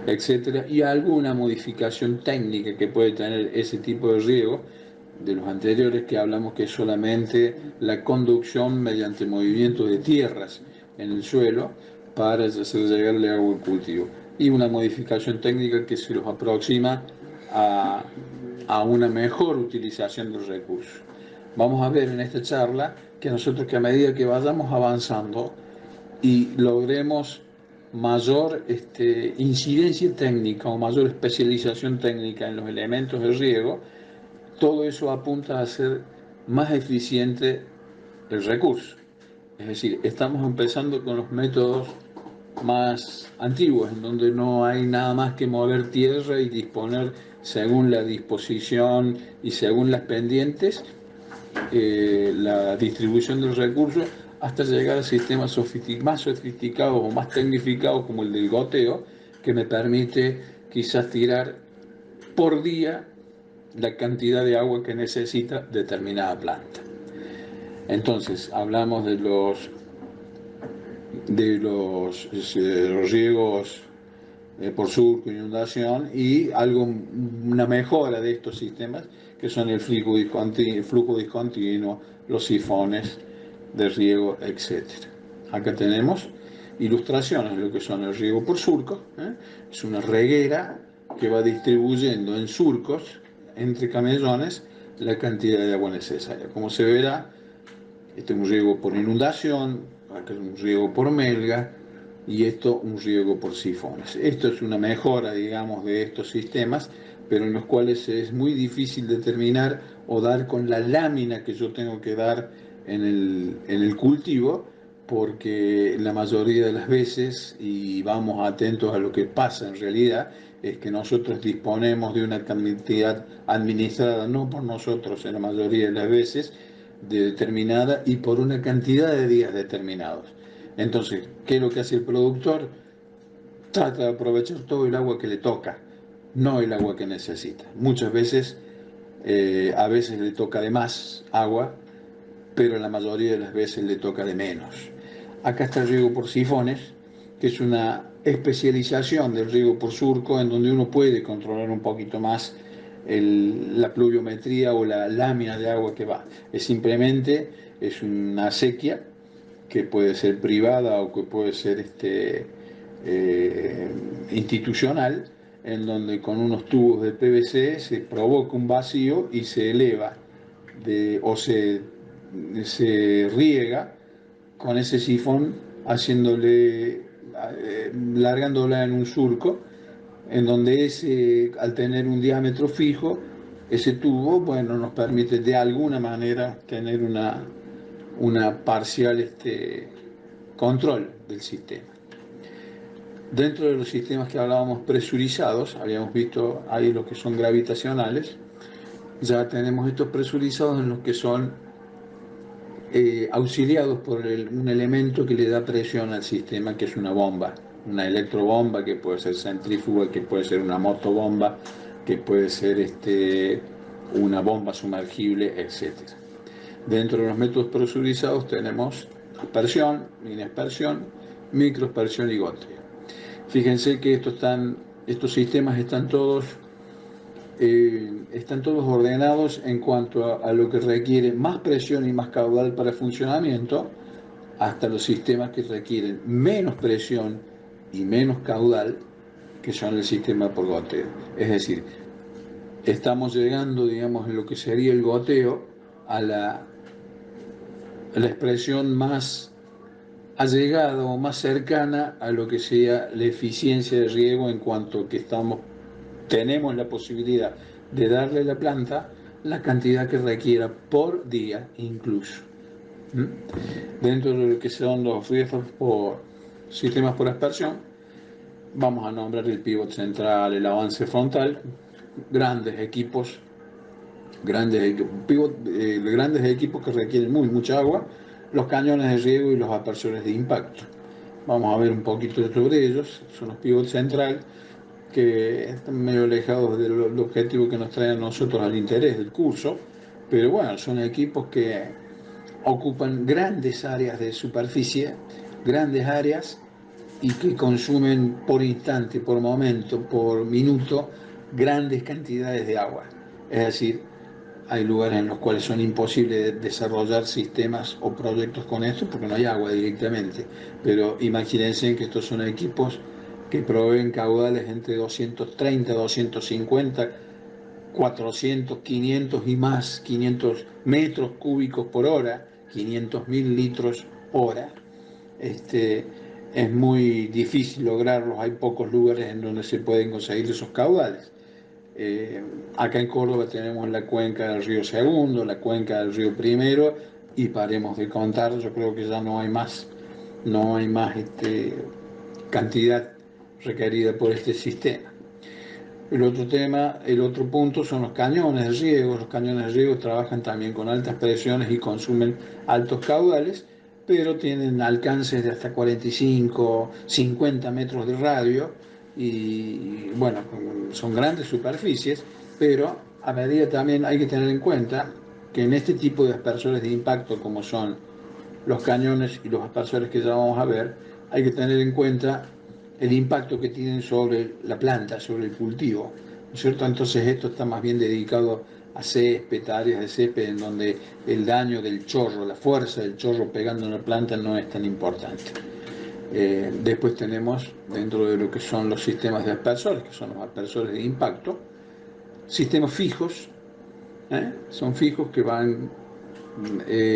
etcétera, y alguna modificación técnica que puede tener ese tipo de riego de los anteriores que hablamos, que es solamente la conducción mediante movimiento de tierras en el suelo para hacer llegarle agua al cultivo, y una modificación técnica que se los aproxima a, a una mejor utilización del recurso. Vamos a ver en esta charla que nosotros, que a medida que vayamos avanzando y logremos mayor incidencia técnica o mayor especialización técnica en los elementos de riego, todo eso apunta a hacer más eficiente el recurso. Es decir, estamos empezando con los métodos más antiguos, en donde no hay nada más que mover tierra y disponer según la disposición y según las pendientes, la distribución del recurso, hasta llegar a sistemas más sofisticados o más tecnificados como el del goteo, que me permite quizás tirar por día la cantidad de agua que necesita determinada planta. Entonces, hablamos de los riegos por surco, inundación, y una mejora de estos sistemas que son el flujo discontinuo, los sifones de riego, etc. Acá tenemos ilustraciones de lo que son el riego por surco. Es una reguera que va distribuyendo en surcos entre camellones la cantidad de agua necesaria. Como se verá, este es un riego por inundación, acá es un riego por melga, y esto un riego por sifones. Esto es una mejora, digamos, de estos sistemas, pero en los cuales es muy difícil determinar o dar con la lámina que yo tengo que dar en el cultivo, porque la mayoría de las veces, y vamos atentos a lo que pasa en realidad, es que nosotros disponemos de una cantidad administrada, no por nosotros en la mayoría de las veces, determinada y por una cantidad de días determinados. Entonces, ¿qué es lo que hace el productor? Trata de aprovechar todo el agua que le toca, no el agua que necesita. Muchas veces, a veces le toca de más agua, pero la mayoría de las veces le toca de menos. Acá está el riego por sifones, que es una especialización del riego por surco, en donde uno puede controlar un poquito más la pluviometría o la lámina de agua que va. Es una acequia que puede ser privada o que puede ser institucional, en donde con unos tubos de PVC se provoca un vacío y se eleva o se riega con ese sifón, largándola en un surco, en donde al tener un diámetro fijo, ese tubo, bueno, nos permite de alguna manera tener una parcial control del sistema. Dentro de los sistemas que hablábamos presurizados, habíamos visto ahí los que son gravitacionales, ya tenemos estos presurizados en los que son auxiliados por un elemento que le da presión al sistema, que es una bomba, una electrobomba, que puede ser centrífuga, que puede ser una motobomba, que puede ser una bomba sumergible, etc. Dentro de los métodos presurizados tenemos aspersión, mini-aspersión, microaspersión y goteo. Fíjense que estos sistemas están todos ordenados en cuanto a lo que requiere más presión y más caudal para el funcionamiento, hasta los sistemas que requieren menos presión y menos caudal, que son el sistema por goteo. Es decir, estamos llegando, digamos, en lo que sería el goteo a la expresión más allegada o más cercana a lo que sea la eficiencia de riego, en cuanto que tenemos la posibilidad de darle a la planta la cantidad que requiera por día incluso. Dentro de lo que son los riegos por sistemas por aspersión, vamos a nombrar el pivot central, el avance frontal, grandes equipos que requieren mucha agua, los cañones de riego y los aspersores de impacto. Vamos a ver un poquito sobre ellos. Son los pivot central, que están medio alejados del objetivo que nos trae a nosotros al interés del curso, pero bueno, son equipos que ocupan grandes áreas de superficie, grandes áreas, y que consumen por instante, por momento, por minuto, grandes cantidades de agua. Es decir, hay lugares en los cuales son imposibles desarrollar sistemas o proyectos con esto porque no hay agua directamente. Pero imagínense que estos son equipos que proveen caudales entre 230, 250, 400, 500 y más, 500 metros cúbicos por hora, 500.000 litros hora. Es muy difícil lograrlos, hay pocos lugares en donde se pueden conseguir esos caudales. Acá en Córdoba tenemos la cuenca del río Segundo, la cuenca del río Primero, y paremos de contar, yo creo que ya no hay más cantidad requerida por este sistema. El otro punto son los cañones de riego. Los cañones de riego trabajan también con altas presiones y consumen altos caudales, pero tienen alcances de hasta 45, 50 metros de radio y bueno, son grandes superficies, pero a medida también hay que tener en cuenta que en este tipo de aspersores de impacto como son los cañones y los aspersores que ya vamos a ver, hay que tener en cuenta el impacto que tienen sobre la planta, sobre el cultivo, ¿no es cierto? Entonces esto está más bien dedicado a césped, áreas de césped en donde el daño del chorro, la fuerza del chorro pegando en la planta no es tan importante. Después tenemos, dentro de lo que son los sistemas de aspersores, que son los aspersores de impacto, sistemas fijos, son fijos que van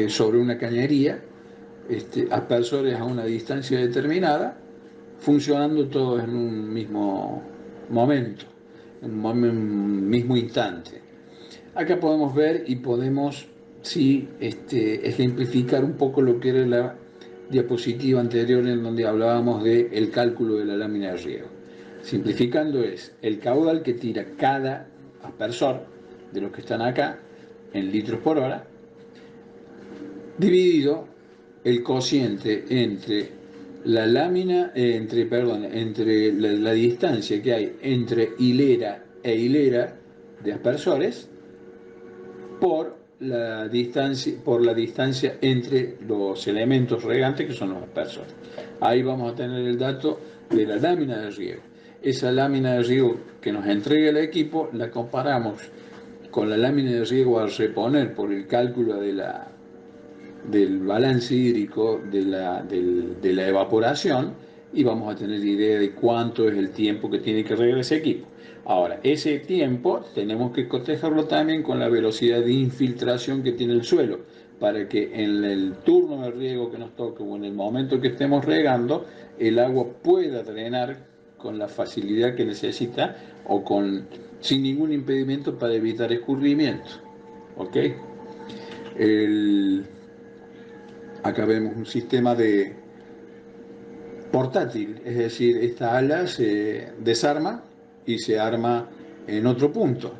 sobre una cañería, aspersores a una distancia determinada, funcionando todos en un mismo momento, en un mismo instante. Acá podemos ver y podemos ejemplificar un poco lo que era la diapositiva anterior en donde hablábamos del cálculo de la lámina de riego. Simplificando es el caudal que tira cada aspersor de los que están acá en litros por hora, dividido el cociente entre la lámina, entre la distancia que hay entre hilera e hilera de aspersores por la distancia entre los elementos regantes que son los aspersores. Ahí vamos a tener el dato de la lámina de riego. Esa lámina de riego que nos entrega el equipo la comparamos con la lámina de riego al reponer por el cálculo del balance hídrico de la evaporación y vamos a tener idea de cuánto es el tiempo que tiene que regresar ese equipo. Ahora, ese tiempo tenemos que cotejarlo también con la velocidad de infiltración que tiene el suelo, para que en el turno de riego que nos toque o en el momento que estemos regando, el agua pueda drenar con la facilidad que necesita o sin ningún impedimento para evitar escurrimiento. ¿Ok? Acá vemos un sistema de portátil, es decir, esta ala se desarma y se arma en otro punto.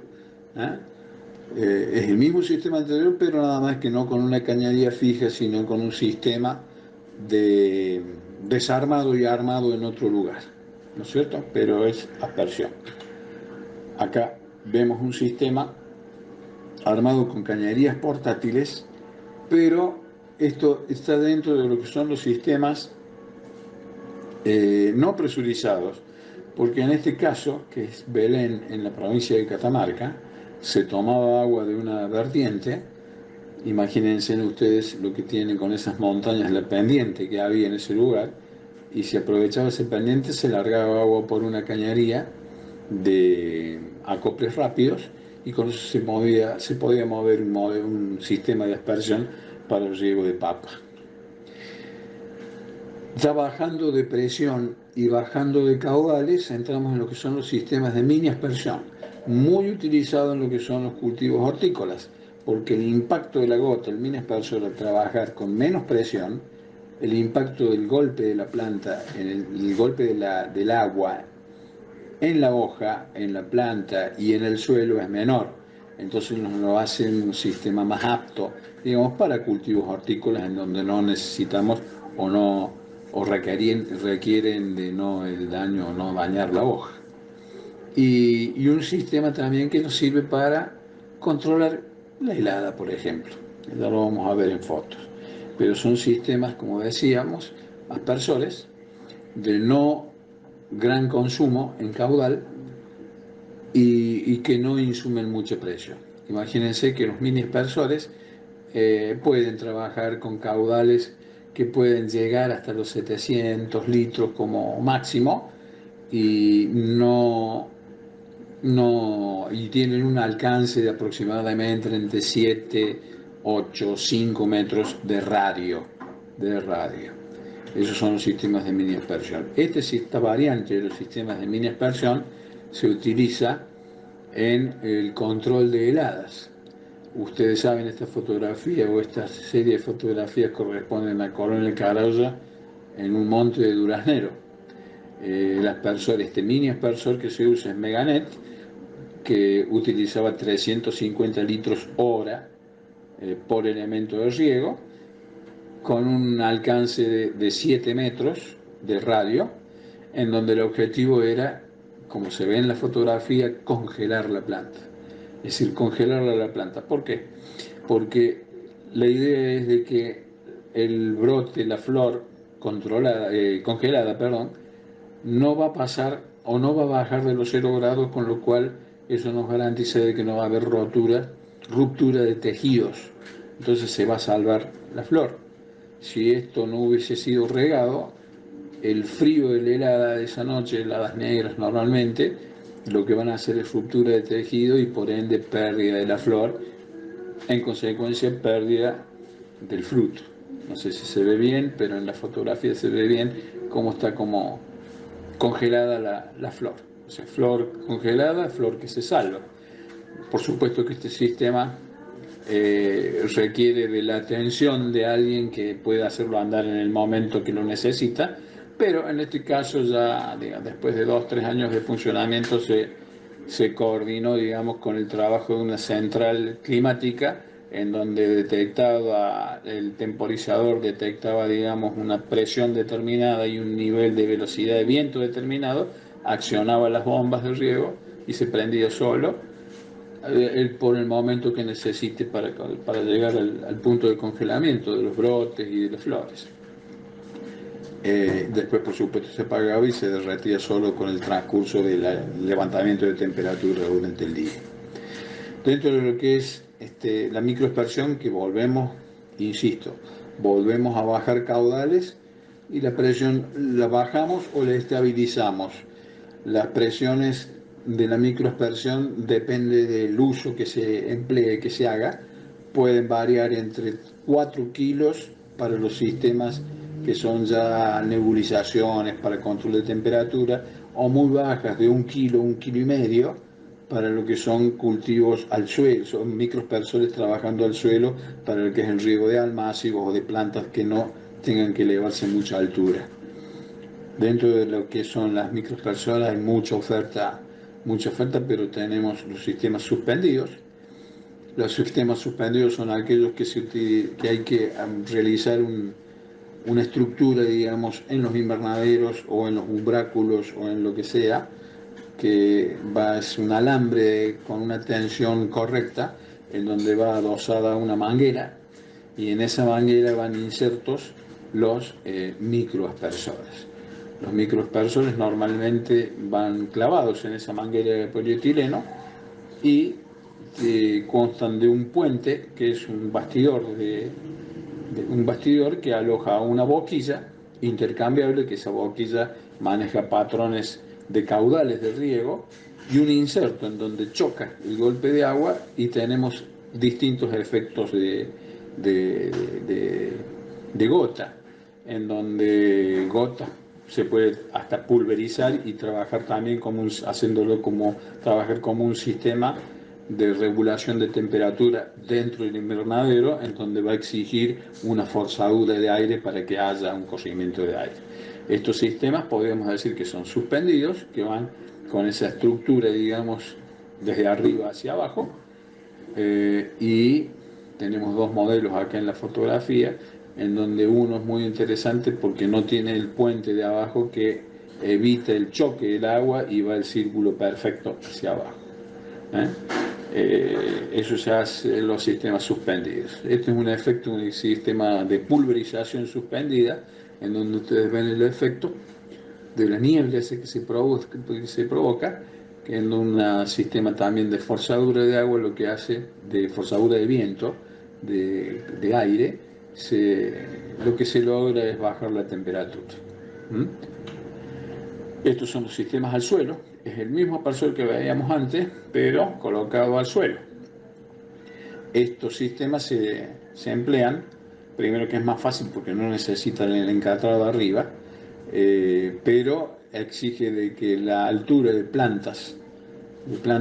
Es el mismo sistema anterior, pero nada más que no con una cañería fija, sino con un sistema de desarmado y armado en otro lugar, ¿no es cierto? Pero es aspersión. Acá vemos un sistema armado con cañerías portátiles, pero esto está dentro de lo que son los sistemas no presurizados, porque en este caso, que es Belén, en la provincia de Catamarca, se tomaba agua de una vertiente. Imagínense ustedes lo que tienen con esas montañas, la pendiente que había en ese lugar, y se aprovechaba ese pendiente, se largaba agua por una cañería de acoples rápidos, y con eso se podía mover un sistema de aspersión para el riego de papa. Ya bajando de presión y bajando de caudales, entramos en lo que son los sistemas de mini aspersión, muy utilizados en lo que son los cultivos hortícolas, porque el impacto de la gota, el mini aspersor, al trabajar con menos presión, el impacto del golpe de la planta, el golpe del agua en la hoja, en la planta y en el suelo es menor. Entonces nos lo hace un sistema más apto, digamos, para cultivos hortícolas en donde no necesitamos o requieren de el daño o no dañar la hoja. Y un sistema también que nos sirve para controlar la helada, por ejemplo. Ya lo vamos a ver en fotos. Pero son sistemas, como decíamos, aspersores, de no gran consumo en caudal y que no insumen mucha presión. Imagínense que los mini aspersores pueden trabajar con caudales que pueden llegar hasta los 700 litros como máximo y y tienen un alcance de aproximadamente entre 7, 8, 5 metros de radio. Esos son los sistemas de mini aspersión. Esta variante de los sistemas de mini aspersión se utiliza en el control de heladas. Ustedes saben, esta fotografía o esta serie de fotografías corresponden a Coronel Carolla en un monte de Duraznero. El aspersor, este mini aspersor que se usa es Meganet, que utilizaba 350 litros hora por elemento de riego, con un alcance de 7 metros de radio, en donde el objetivo era, como se ve en la fotografía, congelar la planta. Es decir, congelarla la planta. ¿Por qué? Porque la idea es de que el brote, la flor congelada, no va a pasar o no va a bajar de los 0 grados, con lo cual eso nos garantiza de que no va a haber ruptura de tejidos. Entonces se va a salvar la flor. Si esto no hubiese sido regado, el frío de la helada de esa noche, heladas negras normalmente, lo que van a hacer es ruptura de tejido y por ende pérdida de la flor, en consecuencia pérdida del fruto. No sé si se ve bien, pero en la fotografía se ve bien cómo está como congelada la flor. O sea, flor congelada, flor que se salva. Por supuesto que este sistema requiere de la atención de alguien que pueda hacerlo andar en el momento que lo necesita, pero en este caso ya, digamos, después de 2-3 años de funcionamiento se coordinó, digamos, con el trabajo de una central climática en donde detectaba, el temporizador detectaba, digamos, una presión determinada y un nivel de velocidad de viento determinado, accionaba las bombas de riego y se prendía solo por el momento que necesite para llegar al punto de congelamiento de los brotes y de las flores. Después, por supuesto, se apagaba y se derretía solo con el transcurso del levantamiento de temperatura durante el día. Dentro de lo que es la microaspersión, que volvemos a bajar caudales y la presión la bajamos o la estabilizamos. Las presiones de la microaspersión depende del uso que se emplee, que se haga. Pueden variar entre 4 kilos para los sistemas que son ya nebulizaciones para control de temperatura, o muy bajas de 1 kilo, 1,5 kilos, para lo que son cultivos al suelo, son microaspersores trabajando al suelo para lo que es el riego de almácigos o de plantas que no tengan que elevarse mucha altura. Dentro de lo que son las microaspersoras hay mucha oferta, pero tenemos los sistemas suspendidos. Los sistemas suspendidos son aquellos que hay que realizar una estructura, digamos, en los invernaderos o en los umbráculos o en lo que sea, que es un alambre con una tensión correcta, en donde va adosada una manguera, y en esa manguera van insertos los microaspersores. Los microaspersores normalmente van clavados en esa manguera de polietileno y constan de un puente, que es un bastidor que aloja una boquilla intercambiable, que esa boquilla maneja patrones de caudales de riego, y un inserto en donde choca el golpe de agua y tenemos distintos efectos de gota, en donde gota se puede hasta pulverizar y trabajar también trabajar como un sistema de regulación de temperatura dentro del invernadero, en donde va a exigir una forzadura de aire para que haya un corrimiento de aire. Estos sistemas podríamos decir que son suspendidos, que van con esa estructura, digamos, desde arriba hacia abajo, y tenemos dos modelos acá en la fotografía, en donde uno es muy interesante porque no tiene el puente de abajo que evita el choque del agua y va el círculo perfecto hacia abajo. Eso se hace en los sistemas suspendidos. Este es un efecto, un sistema de pulverización suspendida, en donde ustedes ven el efecto de la niebla ese que se provoca, que en un sistema también de forzadura de agua, lo que hace, de forzadura de viento, de aire, lo que se logra es bajar la temperatura. ¿Mm? Estos son los sistemas al suelo, es el mismo aspersor que veíamos antes, pero colocado al suelo. Estos sistemas se emplean, primero que es más fácil porque no necesitan el encastrado arriba, pero exige de que la altura de plantas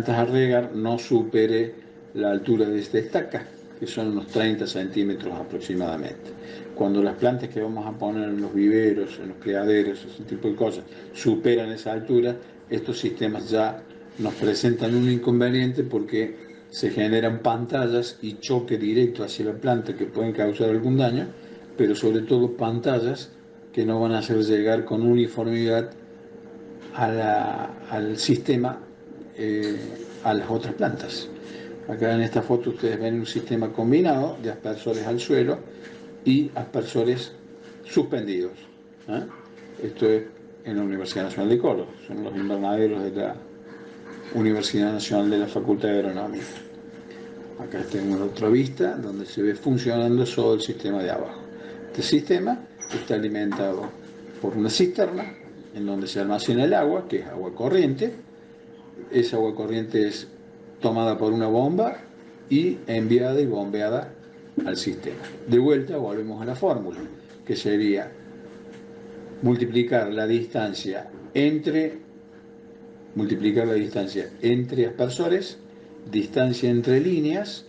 a regar no supere la altura de esta estaca, que son unos 30 centímetros aproximadamente. Cuando las plantas que vamos a poner en los viveros, en los criaderos, ese tipo de cosas, superan esa altura, estos sistemas ya nos presentan un inconveniente porque se generan pantallas y choque directo hacia la planta que pueden causar algún daño, pero sobre todo pantallas que no van a hacer llegar con uniformidad al sistema a las otras plantas. Acá en esta foto ustedes ven un sistema combinado de aspersores al suelo y aspersores suspendidos. Esto es en la Universidad Nacional de Córdoba, son los invernaderos de la Universidad Nacional de la Facultad de Agronomía. Acá tenemos otra vista donde se ve funcionando todo el sistema de abajo. Este sistema está alimentado por una cisterna en donde se almacena el agua, que es agua corriente. Esa agua corriente es tomada por una bomba y enviada y bombeada al sistema. De vuelta volvemos a la fórmula, que sería multiplicar la distancia entre aspersores, distancia entre líneas,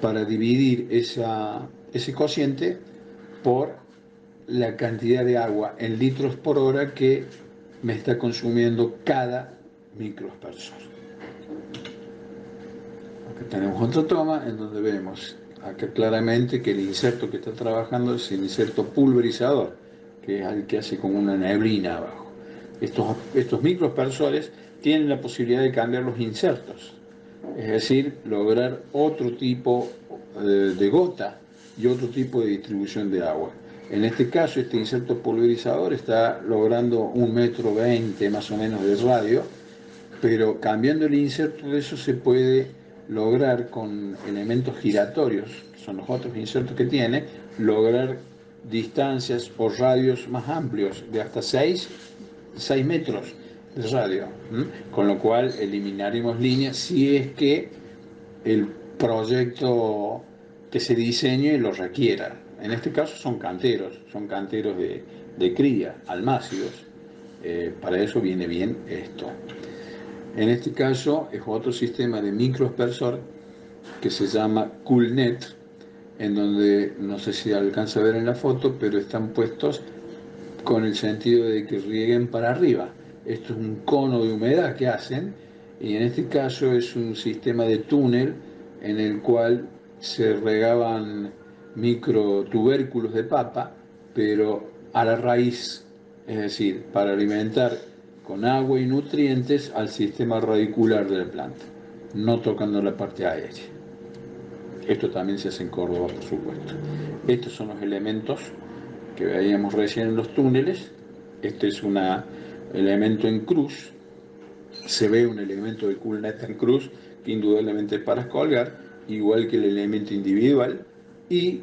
para dividir ese cociente por la cantidad de agua en litros por hora que me está consumiendo cada microaspersor. Acá tenemos otra toma en donde vemos acá claramente que el inserto que está trabajando es el inserto pulverizador, que es el que hace como una neblina abajo. Estos microaspersores tienen la posibilidad de cambiar los insertos, es decir, lograr otro tipo de gota y otro tipo de distribución de agua. En este caso, este inserto pulverizador está logrando 1,20 m más o menos de radio, pero cambiando el inserto de eso se puede lograr con elementos giratorios, que son los otros insertos que tiene, lograr distancias o radios más amplios, de hasta 6 metros de radio, con lo cual eliminaremos líneas si es que el proyecto que se diseñe lo requiera. En este caso son canteros de cría, almácidos. Para eso viene bien esto. En este caso es otro sistema de microaspersor que se llama CoolNet, en donde no sé si alcanza a ver en la foto, pero están puestos con el sentido de que rieguen para arriba. Esto es un cono de humedad que hacen, y en este caso es un sistema de túnel en el cual se regaban microtubérculos de papa, pero a la raíz, es decir, para alimentar con agua y nutrientes al sistema radicular de la planta, no tocando la parte aérea. Esto también se hace en Córdoba, por supuesto. Estos son los elementos que veíamos recién en los túneles. Este es un elemento en cruz. Se ve un elemento de CoolNet en cruz, que indudablemente es para colgar, igual que el elemento individual, y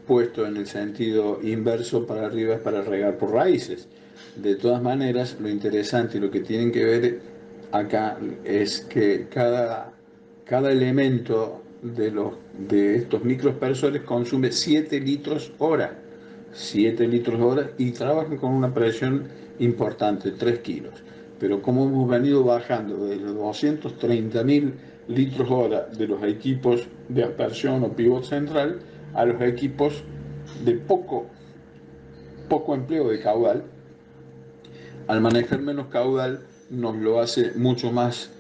puesto en el sentido inverso para arriba es para regar por raíces. De todas maneras, lo interesante y lo que tienen que ver acá es que cada elemento de estos microaspersores consume 7 litros hora. 7 litros hora, y trabajan con una presión importante, 3 kilos. Pero como hemos venido bajando de los 230.000 litros hora de los equipos de aspersión o pivot central a los equipos de poco empleo de caudal, al manejar menos caudal nos lo hace mucho más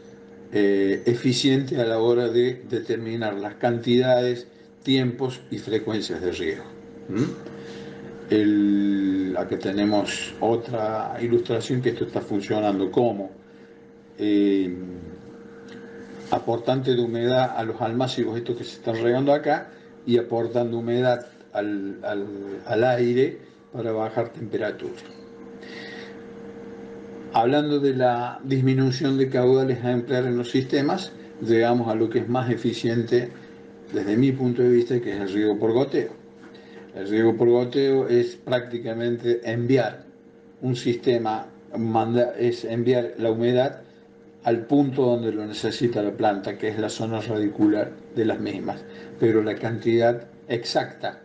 eficiente a la hora de determinar las cantidades, tiempos y frecuencias de riego. Acá tenemos otra ilustración que esto está funcionando como aportante de humedad a los almácigos estos que se están regando acá, y aportando humedad al aire para bajar temperatura. Hablando de la disminución de caudales a emplear en los sistemas, llegamos a lo que es más eficiente desde mi punto de vista, que es el riego por goteo. El riego por goteo es prácticamente enviar un sistema, es enviar la humedad al punto donde lo necesita la planta, que es la zona radicular de las mismas, pero la cantidad exacta